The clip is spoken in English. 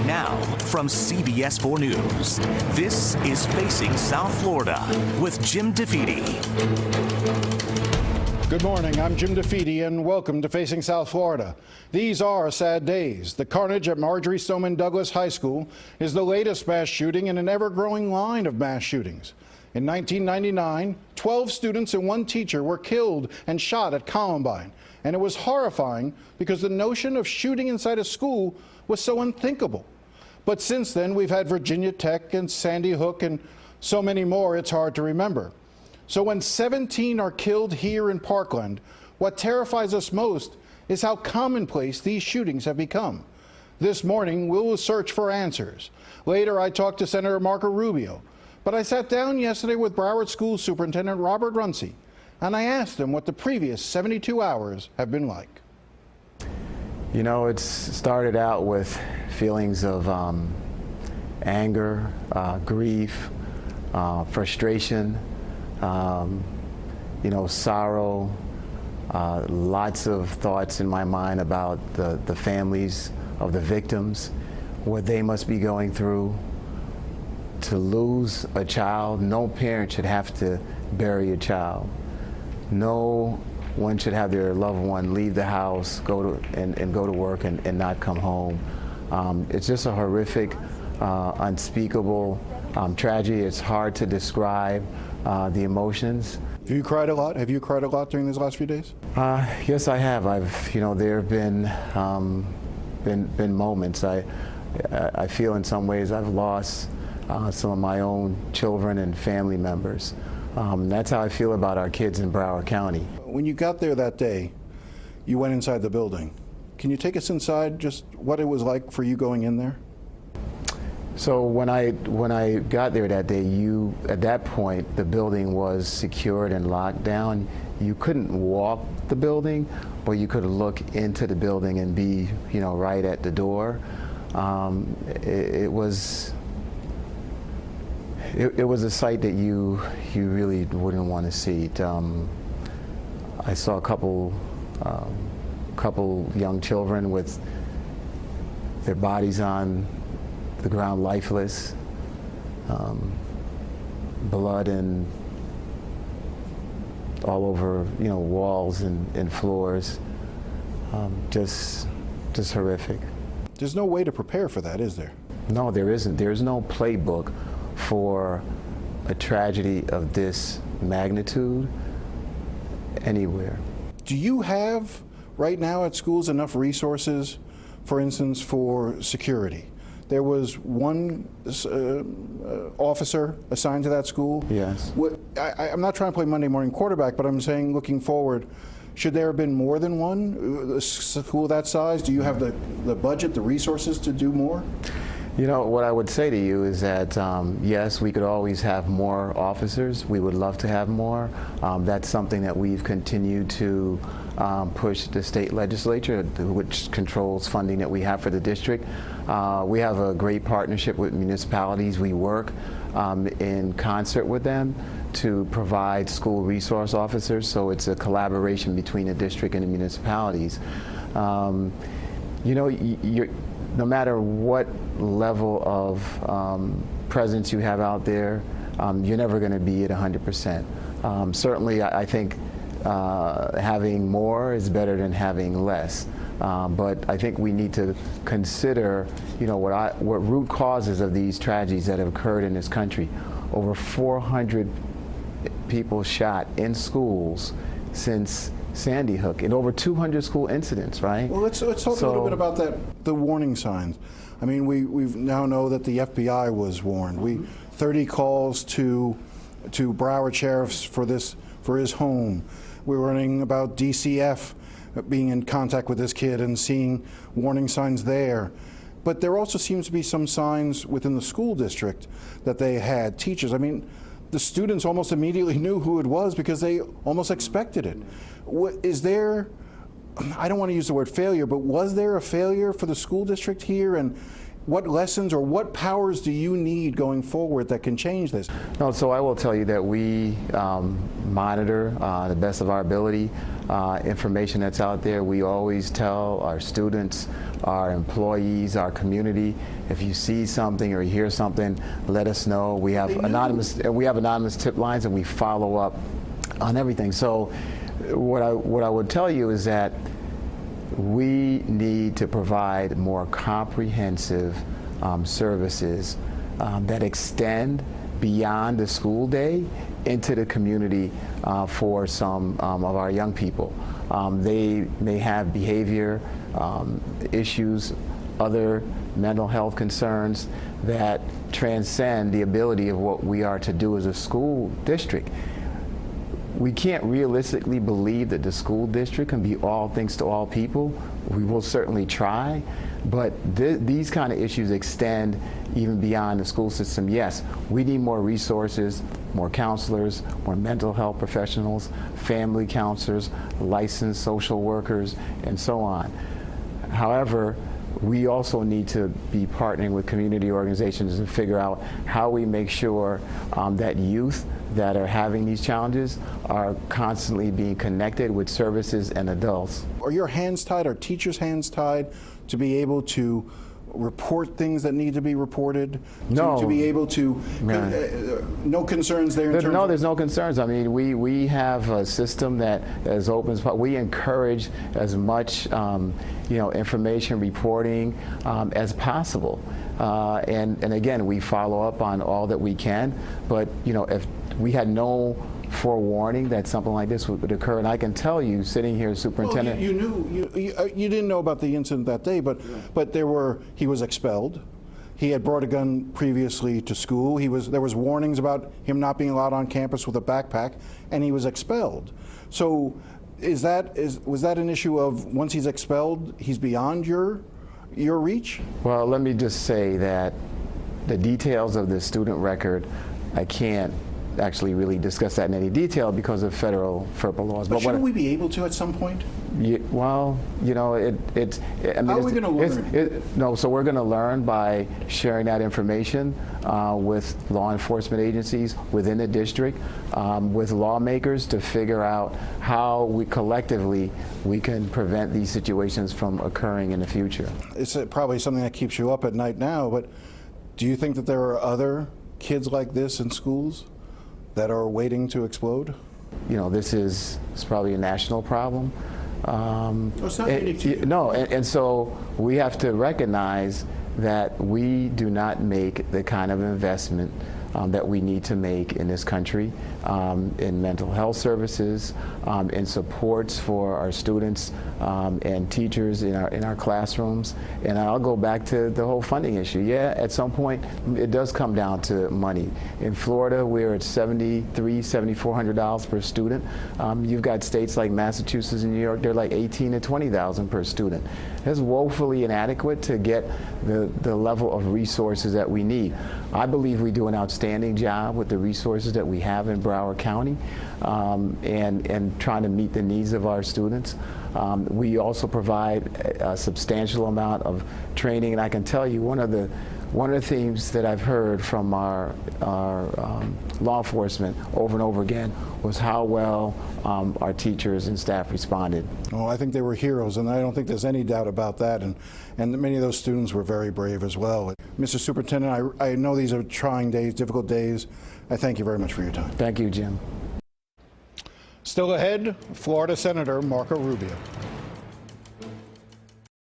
Now, from CBS 4 News, this is Facing South Florida with Jim DeFede. Good morning, I'm Jim DeFede, and welcome to Facing South Florida. These are sad days. The carnage at Marjorie Stoneman Douglas High School is the latest mass shooting in an ever-growing line of mass shootings. In 1999, 12 students and 1 teacher were killed and shot at Columbine. And it was horrifying because the notion of shooting inside a school was so unthinkable. But since then, we've had Virginia Tech and Sandy Hook and so many more, it's hard to remember. So when 17 are killed here in Parkland, what terrifies us most is how commonplace these shootings have become. This morning, we'll search for answers. Later, I talked to Senator Marco Rubio. But I sat down yesterday with Broward School Superintendent Robert Runcie, and I asked him what the previous 72 hours have been like. You know, it's started out with feelings of anger, grief, frustration, sorrow, lots of thoughts in my mind about the families of the victims, what they must be going through. To lose a child, no parent should have to bury a child. No one should have their loved one leave the house, go to work and not come home. It's just a horrific, unspeakable tragedy. It's hard to describe the emotions. Have you cried a lot? Have you cried a lot during these last few days? Yes, I have. There have been moments. I feel in some ways I've lost some of my own children and family members. That's how I feel about our kids in Broward County. When you got there that day, you went inside the building. Can you take us inside, just what it was like for you going in there? So when I got there that day, at that point, the building was secured and locked down. You couldn't walk the building, but you could look into the building and be, right at the door. It was a sight that you really wouldn't want to see. I saw a couple young children with their bodies on the ground, lifeless, blood and all over, walls and floors. Just horrific. There's no way to prepare for that, is there? No, there isn't. There's no playbook for a tragedy of this magnitude anywhere. Do you have right now at schools enough resources, for instance, for security? There was one officer assigned to that school. Yes. I'm not trying to play Monday morning quarterback, but I'm saying looking forward, should there have been more than one? A school that size? Do you have the budget, the resources to do more? What I would say to you is that, yes, we could always have more officers. We would love to have more. That's something that we've continued to push the state legislature, which controls funding that we have for the district. We have a great partnership with municipalities. We work in concert with them to provide school resource officers, so it's a collaboration between the district and the municipalities. No matter what level of presence you have out there, you're never going to be at 100%. Certainly, I think having more is better than having less. But I think we need to consider, what root causes of these tragedies that have occurred in this country. Over 400 people shot in schools since Sandy Hook, and over 200 school incidents, right? Well, let's talk a little bit about the warning signs. I mean, we now know that the FBI was warned. 30 calls to Broward sheriffs for his home. We're learning about DCF being in contact with this kid and seeing warning signs there. But there also seems to be some signs within the school district that they had. Teachers, I mean, the students almost immediately knew who it was because they almost expected it. Is there, I don't want to use the word failure, but was there a failure for the school district here? And what lessons or what powers do you need going forward that can change this? No, so I will tell you that we monitor the best of our ability information that's out there. We always tell our students, our employees, our community, if you see something or you hear something, let us know. We have anonymous tip lines, and we follow up on everything. So what I would tell you is that we need to provide more comprehensive services that extend beyond the school day into the community for some of our young people. They may have behavior issues, other mental health concerns that transcend the ability of what we are to do as a school district. We can't realistically believe that the school district can be all things to all people. We will certainly try, but these kind of issues extend even beyond the school system. Yes, we need more resources, more counselors, more mental health professionals, family counselors, licensed social workers, and so on. However, we also need to be partnering with community organizations to figure out how we make sure that youth that are having these challenges are constantly being connected with services and adults. Are your hands tied, are teachers' hands tied to be able to report things that need to be reported? No. To be able to, no concerns there in terms No, of... there's no concerns. I mean, we have a system that is open. We encourage as much information reporting as possible. And again, we follow up on all that we can. But if we had no forewarning that something like this would occur, and I can tell you, sitting here, Superintendent. Well, you knew, you didn't know about the incident that day, but he was expelled. He had brought a gun previously to school. There was warnings about him not being allowed on campus with a backpack, and he was expelled. So was that an issue of once he's expelled, he's beyond your reach? Well, let me just say that the details of the student record, I can't actually really discuss that in any detail because of federal FERPA laws. But shouldn't we be able to at some point? Well, how are we going to learn? No, so we're going to learn by sharing that information with law enforcement agencies within the district, with lawmakers to figure out how we collectively can prevent these situations from occurring in the future. It's probably something that keeps you up at night now, but do you think that there are other kids like this in schools that are waiting to explode? This is probably a national problem. It's not unique to you. No, and so we have to recognize that we do not make the kind of investment that we need to make in this country in mental health services, in supports for our students and teachers in our classrooms. And I'll go back to the whole funding issue. Yeah, at some point it does come down to money. In Florida, we're at $7,400 per student. You've got states like Massachusetts and New York, they're like $18,000 to $20,000 per student. That's woefully inadequate to get the level of resources that we need. I believe we do an outstanding job with the resources that we have in Broward County and trying to meet the needs of our students. We also provide a substantial amount of training, and I can tell you one of the themes that I've heard from our law enforcement over and over again was how well our teachers and staff responded. Oh, I think they were heroes, and I don't think there's any doubt about that. And many of those students were very brave as well. Mr. Superintendent, I know these are trying days, difficult days. I thank you very much for your time. Thank you, Jim. Still ahead, Florida Senator Marco Rubio.